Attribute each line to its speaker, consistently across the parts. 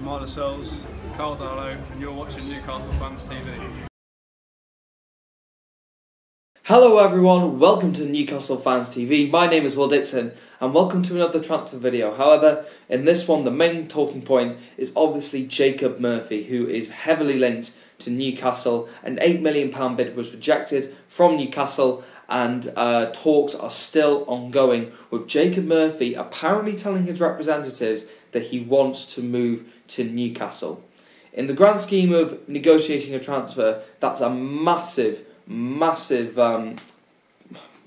Speaker 1: Jamal Lascelles, Carl Darlow, and you're watching Newcastle Fans TV.
Speaker 2: Hello everyone, welcome to Newcastle Fans TV. My name is Will Dixon and welcome to another transfer video. However, in this one the main talking point is obviously Jacob Murphy, who is heavily linked to Newcastle. An £8 million bid was rejected from Newcastle and talks are still ongoing, with Jacob Murphy apparently telling his representatives that he wants to move to Newcastle. In the grand scheme of negotiating a transfer, that's a massive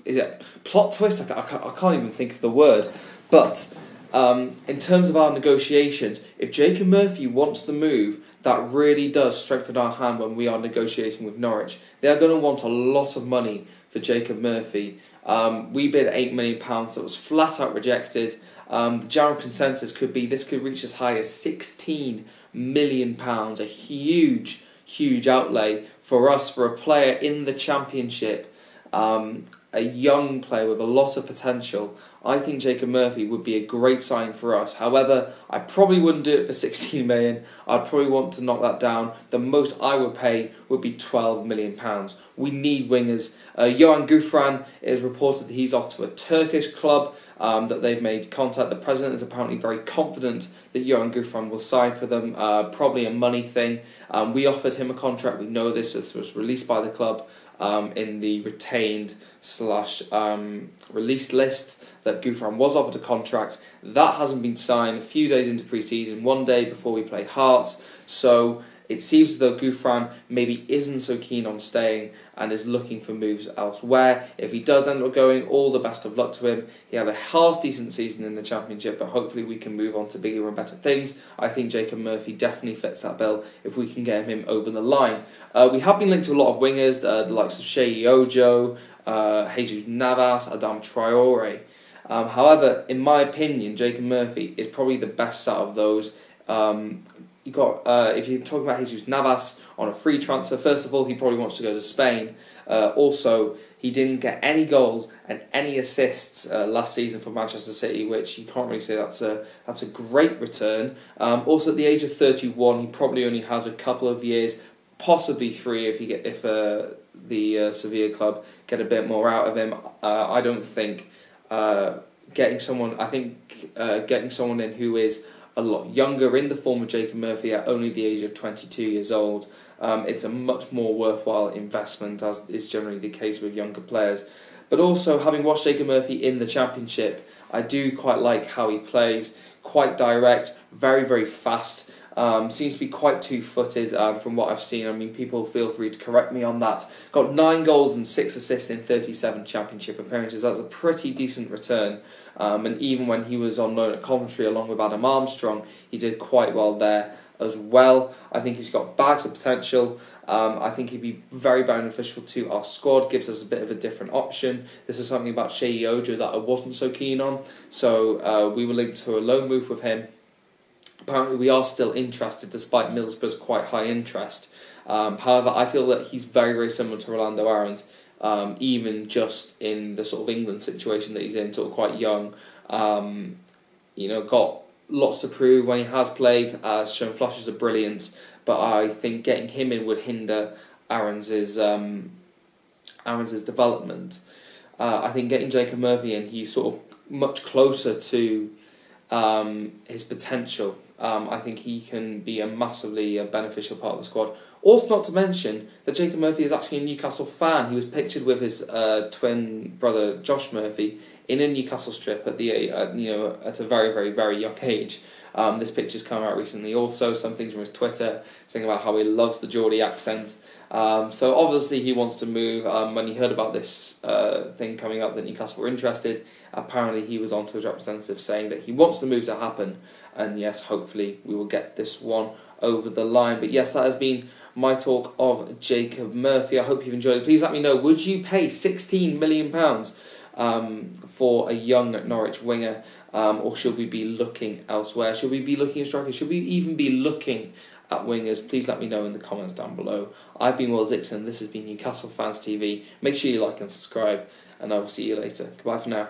Speaker 2: is it plot twist? I can't even think of the word. But in terms of our negotiations, if Jacob Murphy wants the move, that really does strengthen our hand when we are negotiating with Norwich. They are going to want a lot of money for Jacob Murphy. We bid £8 million, that was flat out rejected. The general consensus could be this could reach as high as £16 million, a huge outlay for us, for a player in the Championship, a young player with a lot of potential. I think Jacob Murphy would be a great sign for us. However, I probably wouldn't do it for £16 million. I'd probably want to knock that down. The most I would pay would be £12 million. We need wingers. Yoan Gouffran is reported that he's off to a Turkish club, that they've made contact. The president is apparently very confident that Yoan Gouffran will sign for them, probably a money thing. We offered him a contract. We know this was released by the club in the retained / released list, that Gouffran was offered a contract. That hasn't been signed. A few days into pre-season, one day before we play Hearts, so it seems as though Gouffran maybe isn't so keen on staying and is looking for moves elsewhere. If he does end up going, all the best of luck to him. He had a half-decent season in the Championship, but hopefully we can move on to bigger and better things. I think Jacob Murphy definitely fits that bill if we can get him over the line. We have been linked to a lot of wingers, the likes of Sheyi Ojo, Jesus Navas, Adam Traore. However, in my opinion, Jacob Murphy is probably the best out of those. You got if you're talking about Jesus Navas on a free transfer, first of all, he probably wants to go to Spain. Also, he didn't get any goals and any assists last season for Manchester City, which you can't really say that's a great return. Also, at the age of 31, he probably only has a couple of years, possibly 3, if the Sevilla club get a bit more out of him. I don't think getting someone in who is a lot younger, in the form of Jacob Murphy at only the age of 22 years old, it's a much more worthwhile investment, as is generally the case with younger players. But also, having watched Jacob Murphy in the Championship, I do quite like how he plays. Quite direct, very fast. Seems to be quite two-footed from what I've seen. I mean, people feel free to correct me on that. Got 9 goals and 6 assists in 37 Championship appearances. That's a pretty decent return. And even when he was on loan at Coventry along with Adam Armstrong, he did quite well there as well. I think he's got bags of potential. I think he'd be very beneficial to our squad, gives us a bit of a different option. This is something about Sheyi Ojo that I wasn't so keen on, so we were linked to a loan move with him. Apparently we are still interested despite Middlesbrough's quite high interest. However, I feel that he's very similar to Rolando Aarons, even just in the sort of England situation that he's in, sort of quite young. Got lots to prove when he has played, has shown flashes of brilliance, but I think getting him in would hinder Aarons' development. I think getting Jacob Murphy in, he's sort of much closer to his potential. I think he can be a massively beneficial part of the squad. Also, not to mention that Jacob Murphy is actually a Newcastle fan. He was pictured with his twin brother Josh Murphy in a Newcastle strip at a very young age. This picture's come out recently. Also, some things from his Twitter saying about how he loves the Geordie accent. So obviously he wants to move. When he heard about this thing coming up that Newcastle were interested, apparently he was on to his representative saying that he wants the move to happen. And yes, hopefully we will get this one over the line. But yes, that has been my talk of Jacob Murphy. I hope you've enjoyed it. Please let me know, would you pay £16 million for a young Norwich winger, or should we be looking elsewhere? Should we be looking at strikers? Should we even be looking at wingers? Please let me know in the comments down below. I've been Will Dixon. This has been Newcastle Fans TV. Make sure you like and subscribe, and I will see you later. Goodbye for now.